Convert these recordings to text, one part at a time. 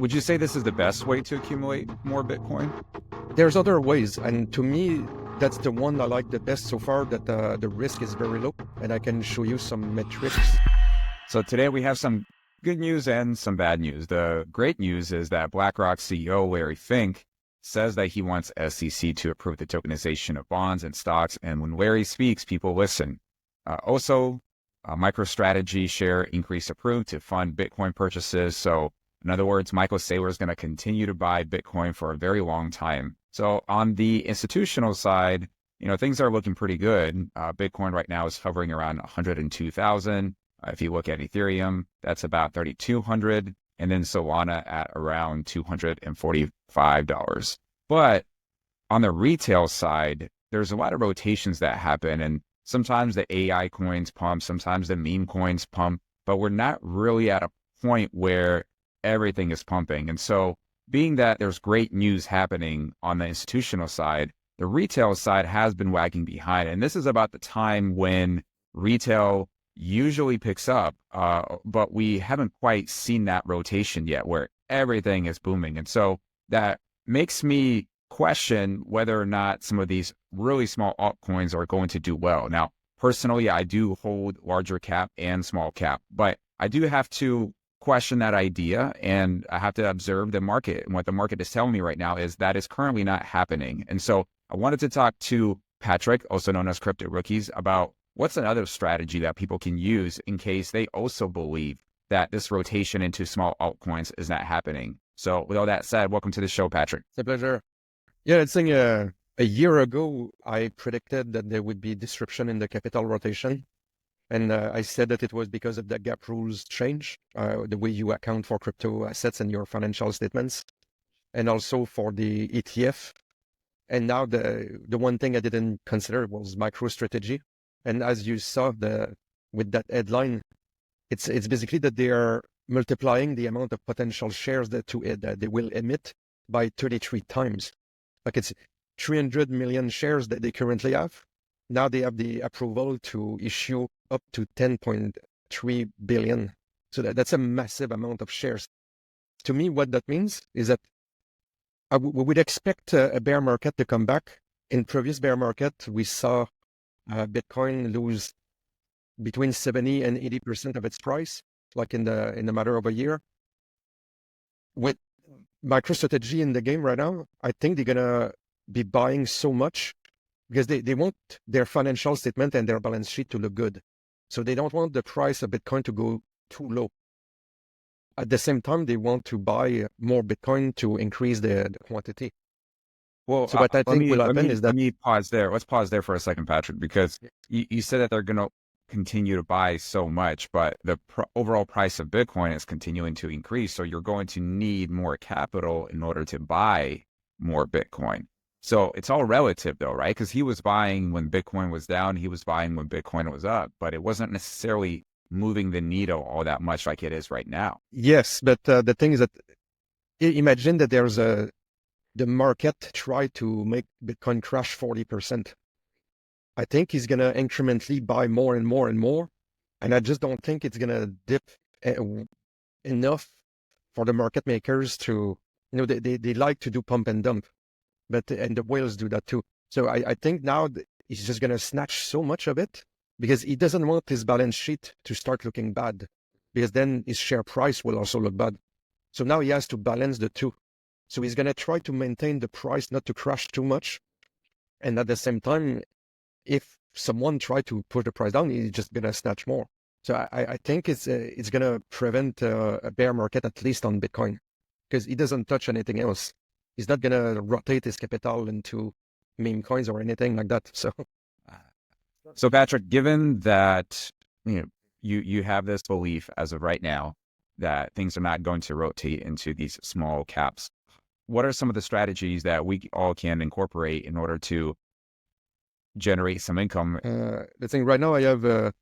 Would you say this is the best way to accumulate more Bitcoin? There's other ways, and to me, that's the one I like the best so far, that the risk is very low, and I can show you some metrics. So today we have some good news and some bad news. The great news is that Blackrock CEO Larry Fink says that he wants SEC to approve the tokenization of bonds and stocks, and when Larry speaks, people listen. Also, Microstrategy share increase approved to fund Bitcoin purchases. So in other words, Michael Saylor is going to continue to buy Bitcoin for a very long time. So on the institutional side, things are looking pretty good. Bitcoin right now is hovering around 102,000. If you look at Ethereum, that's about 3,200. And then Solana at around $245. But on the retail side, there's a lot of rotations that happen. And sometimes the AI coins pump, sometimes the meme coins pump, but we're not really at a point where everything is pumping. And so being that there's great news happening on the institutional side, the retail side has been lagging behind. And this is about the time when retail usually picks up, but we haven't quite seen that rotation yet where everything is booming. And so that makes me question whether or not some of these really small altcoins are going to do well. Now, personally, I do hold larger cap and small cap, but I do have to question that idea, and I have to observe the market. And what the market is telling me right now is that is currently not happening. And so I wanted to talk to Patrick, also known as CryptoRookies, about what's another strategy that people can use in case they also believe that this rotation into small altcoins is not happening. So with all that said, welcome to the show, Patrick. It's a pleasure. Yeah, I think a year ago, I predicted that there would be disruption in the capital rotation. And I said that it was because of the gap rules change, the way you account for crypto assets in your financial statements, and also for the ETF. And now the one thing I didn't consider was MicroStrategy. And as you saw with that headline, it's basically that they are multiplying the amount of potential shares that they will emit by 33 times. Like it's 300 million shares that they currently have. Now they have the approval to issue up to 10.3 billion. So that's a massive amount of shares. To me, what that means is that we would expect a bear market to come back. In previous bear market, we saw Bitcoin lose between 70 and 80% of its price, like in the matter of a year. With MicroStrategy in the game right now, I think they're gonna be buying so much because they want their financial statement and their balance sheet to look good. So they don't want the price of Bitcoin to go too low. At the same time, they want to buy more Bitcoin to increase the quantity. Well, so what I think will happen is that... Let me pause there. Let's pause there for a second, Patrick, because you said that they're going to continue to buy so much, but the overall price of Bitcoin is continuing to increase. So you're going to need more capital in order to buy more Bitcoin. So it's all relative though, right? Because he was buying when Bitcoin was down, he was buying when Bitcoin was up, but it wasn't necessarily moving the needle all that much like it is right now. Yes, but the thing is that imagine that there's the market try to make Bitcoin crash 40%. I think he's going to incrementally buy more and more and more. And I just don't think it's going to dip enough for the market makers to, they like to do pump and dump. And the whales do that too. So I think now he's just going to snatch so much of it because he doesn't want his balance sheet to start looking bad, because then his share price will also look bad. So now he has to balance the two. So he's going to try to maintain the price not to crash too much. And at the same time, if someone try to push the price down, he's just going to snatch more. So I think it's going to prevent a bear market, at least on Bitcoin, because he doesn't touch anything else. He's not going to rotate his capital into meme coins or anything like that. So Patrick, given that you have this belief as of right now that things are not going to rotate into these small caps, what are some of the strategies that we all can incorporate in order to generate some income? The thing right now, I have a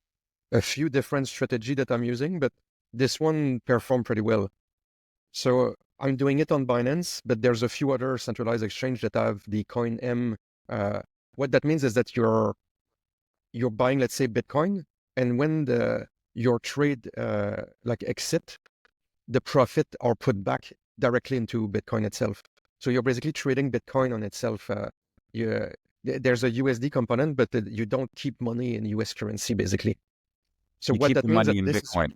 few different strategies that I'm using, but this one performed pretty well. So I'm doing it on Binance, but there's a few other centralized exchange that have the coin M. What that means is that you're buying, let's say, Bitcoin, and when your trade like exit, the profit are put back directly into Bitcoin itself. So you're basically trading Bitcoin on itself. There's a USD component, but you don't keep money in US currency, basically. So You what keep that the means money that in this is, Bitcoin.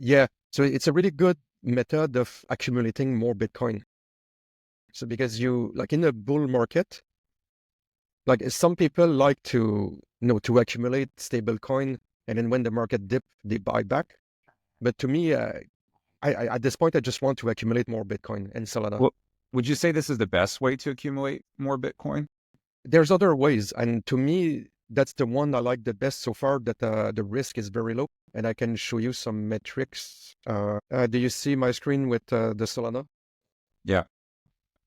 yeah, so it's a really good method of accumulating more Bitcoin. So because you, like in a bull market, like some people like to, to accumulate stable coin, and then when the market dip, they buy back. But to me, I at this point, I just want to accumulate more Bitcoin and Solana. Well, would you say this is the best way to accumulate more Bitcoin? There's other ways, and to me, that's the one I like the best so far. That the risk is very low, and I can show you some metrics. Do you see my screen with the Solana? Yeah.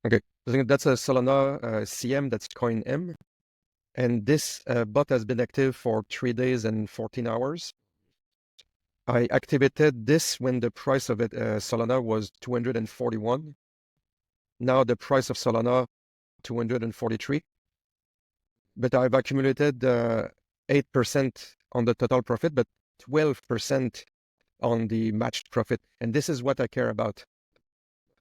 Okay, I think that's a Solana CM. That's coin M, and this bot has been active for 3 days and 14 hours. I activated this when the price of it, Solana was 241. Now the price of Solana 243. But I've accumulated 8% on the total profit, but 12% on the matched profit. And this is what I care about.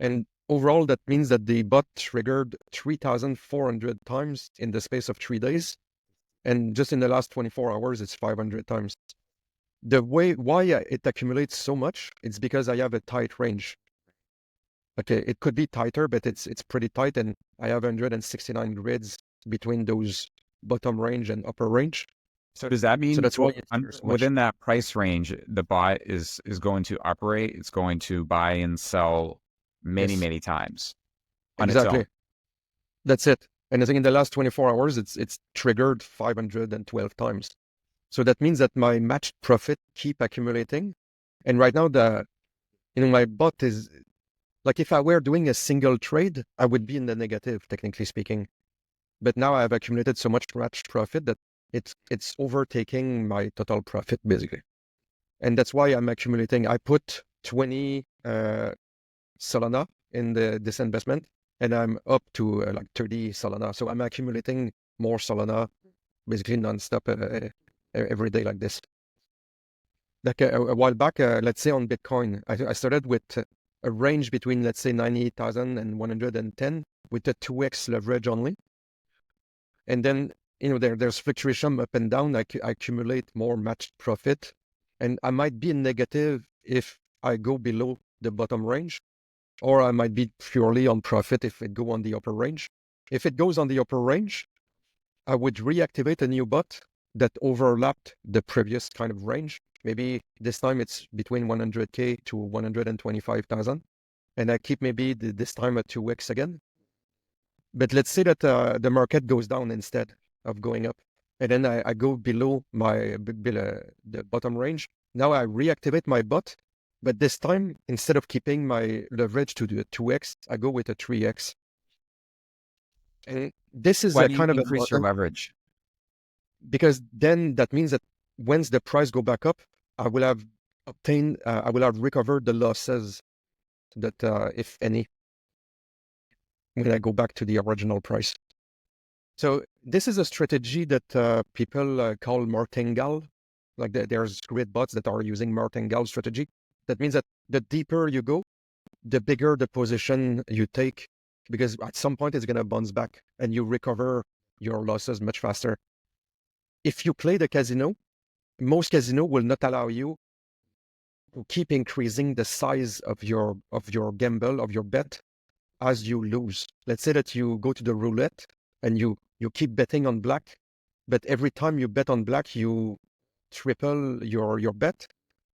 And overall, that means that the bot triggered 3,400 times in the space of 3 days. And just in the last 24 hours, it's 500 times. Why it accumulates so much, it's because I have a tight range. Okay, it could be tighter, but it's pretty tight, and I have 169 grids between those bottom range and upper range. So does that So mean that's why it triggers so much. within that price range, the bot is going to operate, it's going to buy and sell many, Yes, many times on its own? exactly. That's it. And I think in the last 24 hours, it's triggered 512 times. So that means that my matched profit keep accumulating. And right now, my bot is like, if I were doing a single trade, I would be in the negative, technically speaking. But now I've accumulated so much matched profit that it's overtaking my total profit, basically. And that's why I'm accumulating. I put 20 Solana in this investment, and I'm up to like 30 Solana. So I'm accumulating more Solana, basically nonstop every day like this. Like a while back, let's say on Bitcoin, I started with a range between, let's say, 90,000 and 110 with a 2x leverage only. And then, there's fluctuation up and down. I accumulate more matched profit, and I might be in negative if I go below the bottom range, or I might be purely on profit if it go on the upper range. If it goes on the upper range, I would reactivate a new bot that overlapped the previous kind of range. Maybe this time it's between 100K to 125,000. And I keep maybe this time at 2x again. But let's say that the market goes down instead of going up. And then I go below the bottom range. Now I reactivate my bot. But this time, instead of keeping my leverage to the 2x, I go with a 3x. And this is Why a do you kind of increase your leverage? because then that means that once the price go back up, I will have recovered the losses that, if any, when I go back to the original price. So this is a strategy that people call martingale. Like there's grid bots that are using martingale strategy. That means that the deeper you go, the bigger the position you take, because at some point it's going to bounce back and you recover your losses much faster. If you play the casino, most casino will not allow you to keep increasing the size of your gamble, of your bet, as you lose. Let's say that you go to the roulette and you keep betting on black, but every time you bet on black, you triple your bet.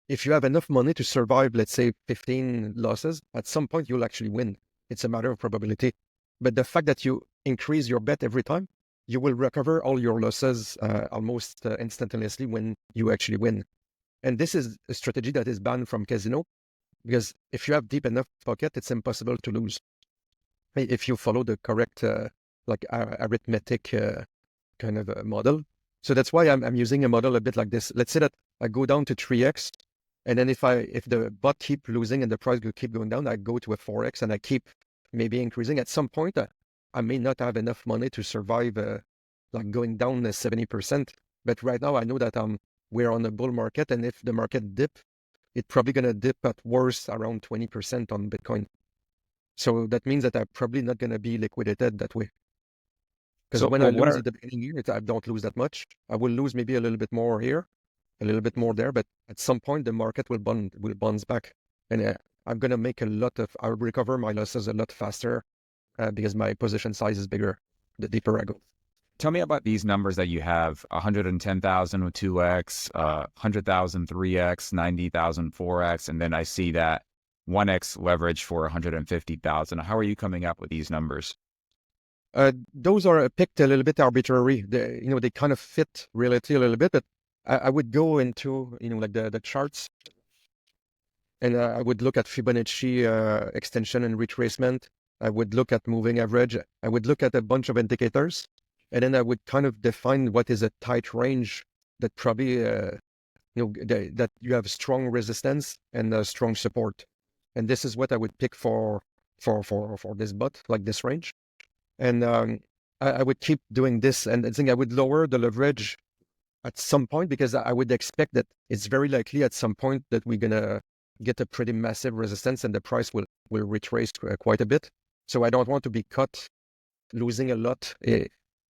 If you have enough money to survive, let's say 15 losses, at some point you'll actually win. It's a matter of probability. But the fact that you increase your bet every time, you will recover all your losses almost instantaneously when you actually win. And this is a strategy that is banned from casino, because if you have deep enough pocket, it's impossible to lose if you follow the correct arithmetic kind of model. So that's why I'm using a model a bit like this. Let's say that I go down to 3x, and then if the bot keep losing and the price will keep going down, I go to a 4x and I keep maybe increasing. At some point, I may not have enough money to survive like going down 70%. But right now I know that we're on a bull market, and if the market dip, it's probably going to dip at worst around 20% on Bitcoin. So that means that I'm probably not going to be liquidated that way. Because So when I what lose are at the beginning here, I don't lose that much. I will lose maybe a little bit more here, a little bit more there, but at some point the market will bounce back, and I'm gonna make a lot of. I'll recover my losses a lot faster because my position size is bigger the deeper I go. Tell me about these numbers that you have: 110,000 with 2x, 100,000 3x, 90,000 4x, and then I see that 1x leverage for 150,000. How are you coming up with these numbers? Those are picked a little bit arbitrary. They kind of fit reality a little bit, but I would go into like the charts, and I would look at Fibonacci extension and retracement. I would look at moving average. I would look at a bunch of indicators, and then I would kind of define what is a tight range that probably that you have strong resistance and strong support. And this is what I would pick for this bot, like this range. And I would keep doing this, and I think I would lower the leverage at some point because I would expect that it's very likely at some point that we're gonna get a pretty massive resistance and the price will retrace quite a bit. So I don't want to be caught losing a lot.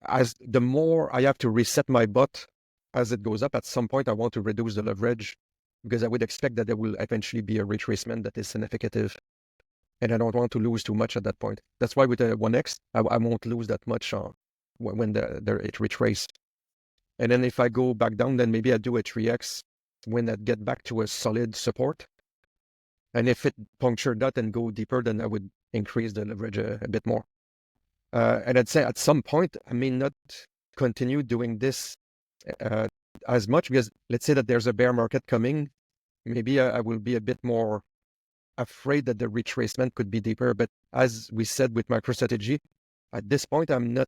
As the more I have to reset my bot as it goes up, at some point I want to reduce the leverage because I would expect that there will eventually be a retracement that is significant. And I don't want to lose too much at that point. That's why with the 1x, I won't lose that much when it retraces. And then if I go back down, then maybe I do a 3x when I get back to a solid support. And if it punctured that and go deeper, then I would increase the leverage a bit more. And I'd say at some point, I may not continue doing this as much because let's say that there's a bear market coming. Maybe I will be a bit more afraid that the retracement could be deeper. But as we said with MicroStrategy, at this point, I'm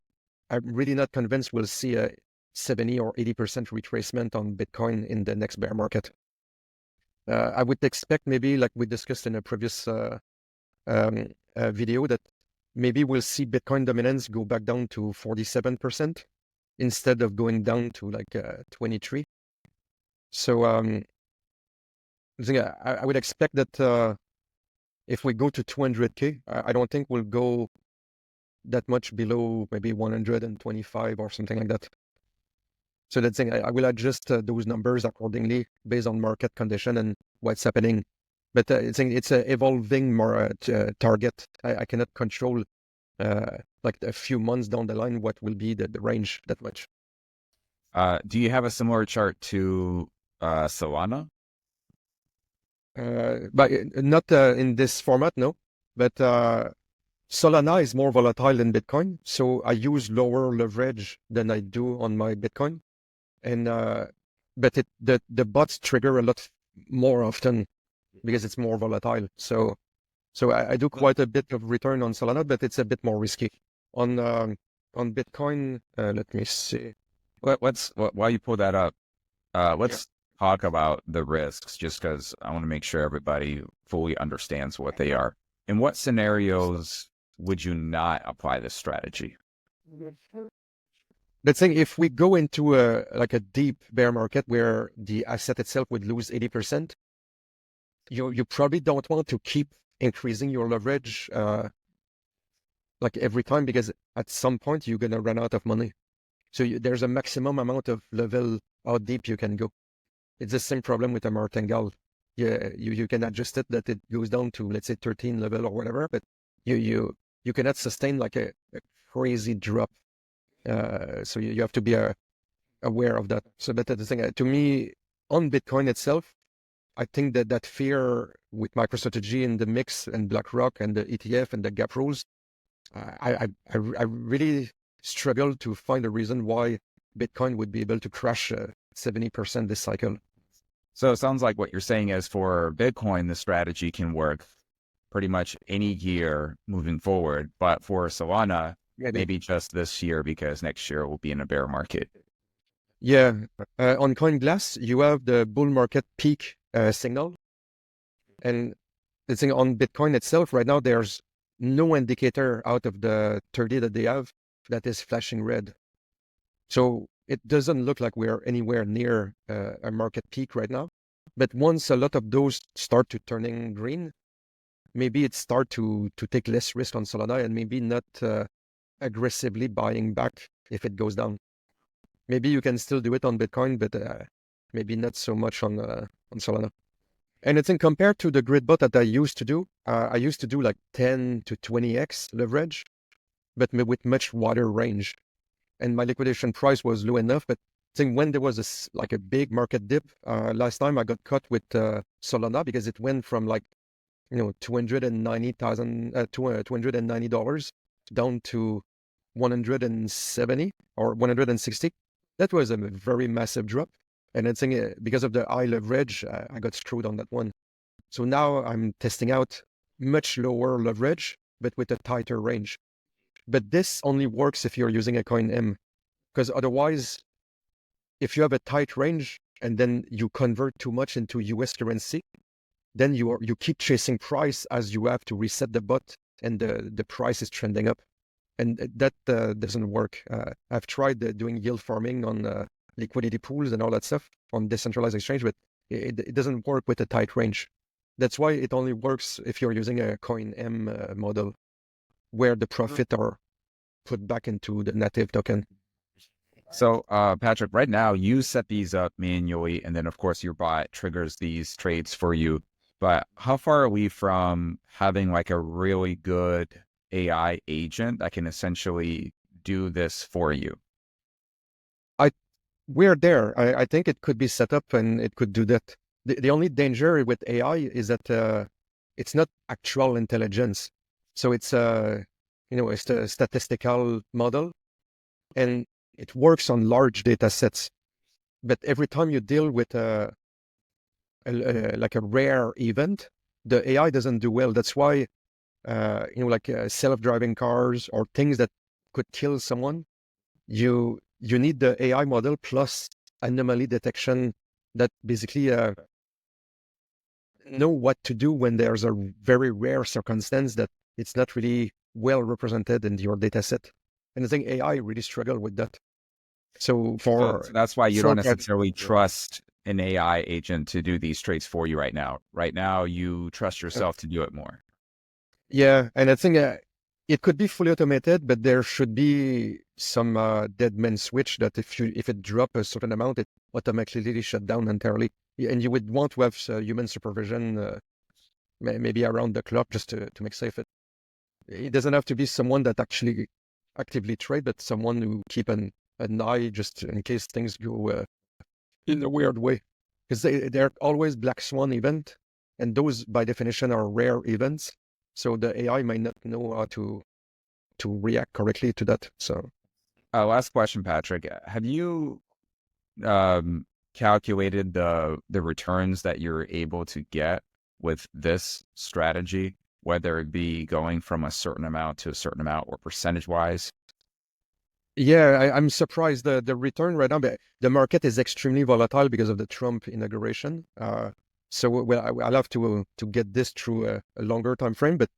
really not convinced we'll see a 70 or 80% retracement on Bitcoin in the next bear market. I would expect maybe, like we discussed in a previous video, that maybe we'll see Bitcoin dominance go back down to 47% instead of going down to like 23. So I would expect that if we go to 200K, I don't think we'll go that much below maybe 125 or something like that. So that's thing, I will adjust those numbers accordingly based on market condition and what's happening. But it's an evolving target. I cannot control like a few months down the line what will be the range that much. Do you have a similar chart to Solana? But not in this format, no. But Solana is more volatile than Bitcoin, so I use lower leverage than I do on my Bitcoin. And but the bots trigger a lot more often because it's more volatile. So I do quite a bit of return on Solana, but it's a bit more risky. On Bitcoin, let me see. While you pull that up, let's talk about the risks, just because I want to make sure everybody fully understands what they are. In what scenarios would you not apply this strategy? Let's say if we go into a deep bear market where the asset itself would lose 80%, you probably don't want to keep increasing your leverage like every time because at some point you're gonna run out of money. So there's a maximum amount of level how deep you can go. It's the same problem with a martingale. Yeah, you can adjust it that it goes down to let's say 13 level or whatever, but you cannot sustain like a crazy drop. So you have to be aware of that. So that's the thing. To me, on Bitcoin itself, I think that fear with MicroStrategy in the mix and Blackrock and the ETF and the gap rules, I really struggle to find a reason why Bitcoin would be able to crash 70% this cycle. So it sounds like what you're saying is for Bitcoin, the strategy can work pretty much any year moving forward, but for Solana, maybe just this year because next year will be in a bear market. Yeah, on CoinGlass, you have the bull market peak signal. And the thing on Bitcoin itself, right now, there's no indicator out of the 30 that they have that is flashing red. So it doesn't look like we're anywhere near a market peak right now. But once a lot of those start to turning green, maybe it start to take less risk on Solana and maybe not aggressively buying back if it goes down. Maybe you can still do it on Bitcoin, but maybe not so much on Solana. And I think compared to the grid bot that I used to do like 10 to 20x leverage, but with much wider range. And my liquidation price was low enough. But I think when there was like a big market dip, last time I got caught with Solana because it went from like, $290 down to 170 or 160. That was a very massive drop. And I think because of the high leverage, I got screwed on that one. So now I'm testing out much lower leverage, but with a tighter range. But this only works if you're using a coin M, because otherwise, if you have a tight range and then you convert too much into US currency, then you keep chasing price as you have to reset the bot and the price is trending up. And that doesn't work. I've tried doing yield farming on liquidity pools and all that stuff on decentralized exchange, but it doesn't work with a tight range. That's why it only works if you're using a coin M model where the profit are put back into the native token. So, Patrick, right now you set these up manually, and then of course your bot triggers these trades for you. But how far are we from having like a really good AI agent that can essentially do this for you? We're there. I think it could be set up and it could do that. The only danger with AI is that it's not actual intelligence. So it's it's a statistical model and it works on large data sets. But every time you deal with like a rare event, the AI doesn't do well. That's why like self-driving cars or things that could kill someone, you need the AI model plus anomaly detection that basically know what to do when there's a very rare circumstance that it's not really well represented in your data set. And I think AI really struggle with that. So So that's why you don't self-driving, necessarily trust an AI agent to do these trades for you right now. Right now, you trust yourself to do it more. yeah, and I think it could be fully automated, but there should be some dead man switch that if it drop a certain amount, it automatically shut down entirely. And you would want to have human supervision, maybe around the clock, just to make safe. It doesn't have to be someone that actually actively trade, but someone who keep an eye just in case things go in a weird way. Because they're always black swan event, and those by definition are rare events. So the AI might not know how to react correctly to that. So Last question, Patrick. Have you calculated the returns that you're able to get with this strategy, whether it be going from a certain amount to a certain amount or percentage wise? yeah, I'm surprised the return right now. But the market is extremely volatile because of the Trump inauguration. So I'll have to get this through a longer time frame. But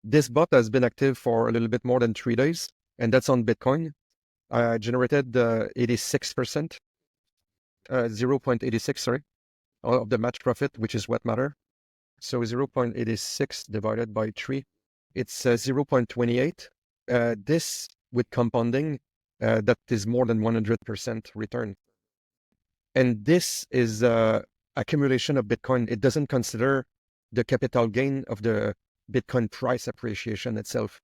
this bot has been active for a little bit more than 3 days, and that's on Bitcoin. Generated 86%, 0.86, sorry, of the match profit, which is what matter. So 0.86 divided by 3, it's 0.28. This with compounding, that is more than 100% return. And this is accumulation of Bitcoin. It doesn't consider the capital gain of the Bitcoin price appreciation itself.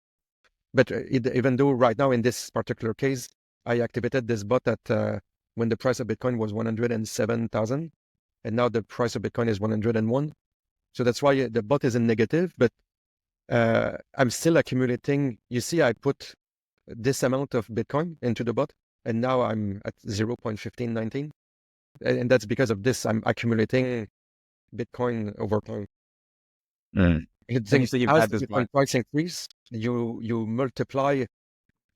But even though right now in this particular case, I activated this bot at when the price of Bitcoin was 107,000, and now the price of Bitcoin is 101. So that's why the bot is in negative, but I'm still accumulating. You see, I put this amount of Bitcoin into the bot, and now I'm at 0.1519. And that's because of this. I'm accumulating Bitcoin over time. Mm. And you say you've As had the this Bitcoin bot. price increase, you multiply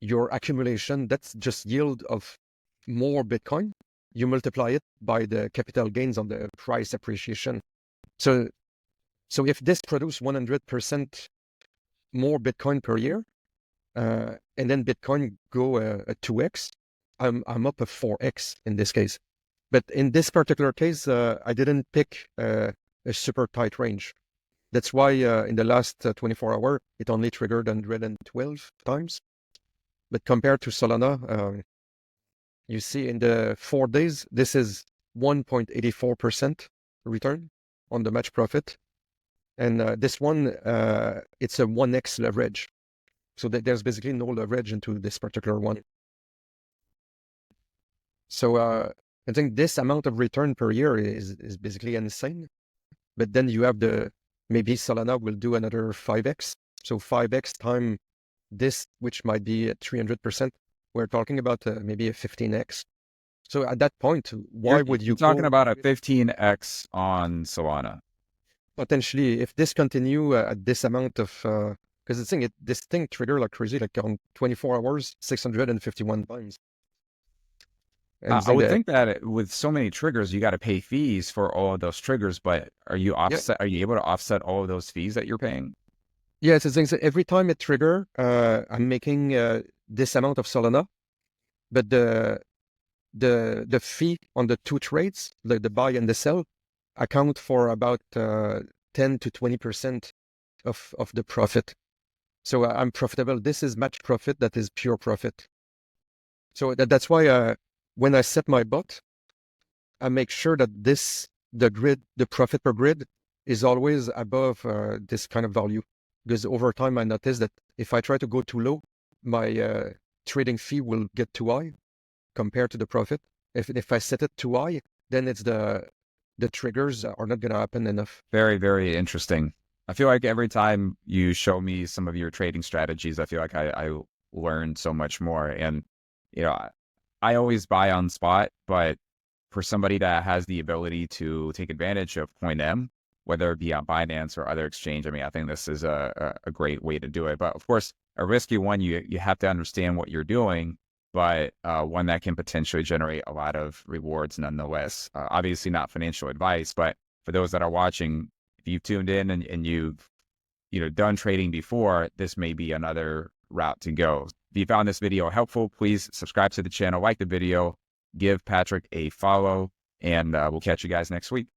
your accumulation. That's just yield of more Bitcoin. You multiply it by the capital gains on the price appreciation. So if this produce 100% more Bitcoin per year, and then Bitcoin go a 2x, I'm up a 4x in this case. But in this particular case, I didn't pick a super tight range. That's why in the last 24 hours, it only triggered 112 times. But compared to Solana, you see in the 4 days, this is 1.84% return on the match profit. And this one, it's a 1x leverage. So there's basically no leverage into this particular one. So I think this amount of return per year is basically insane. But then you have maybe Solana will do another 5x. So 5x time this, which might be at 300%. We're talking about maybe a 15x. So at that point, why would you You're talking about a 15x on Solana? Potentially, if this continue at this amount of, because this thing trigger like crazy, like on 24 hours, 651 times. I would think that with so many triggers, you got to pay fees for all of those triggers. But are you able to offset all of those fees that you're paying? Yeah, it's the thing. So every time it trigger, I'm making this amount of Solana, but the fee on the two trades, the buy and the sell, account for about 10 to 20% of the profit. So I'm profitable. This is match profit. That is pure profit. So that's why when I set my bot, I make sure that the profit per grid is always above this kind of value. Because over time, I noticed that if I try to go too low, my trading fee will get too high compared to the profit. If I set it too high, then it's the triggers are not going to happen enough. Very, very interesting. I feel like every time you show me some of your trading strategies, I feel like I learn so much more. And, I always buy on spot, but for somebody that has the ability to take advantage of Point M, whether it be on Binance or other exchange, I mean, I think this is a great way to do it. But of course, a risky one, you have to understand what you're doing, but one that can potentially generate a lot of rewards nonetheless. Obviously not financial advice, but for those that are watching, if you've tuned in and you've done trading before, this may be another route to go. If you found this video helpful, please subscribe to the channel, like the video, give Patrick a follow, and we'll catch you guys next week.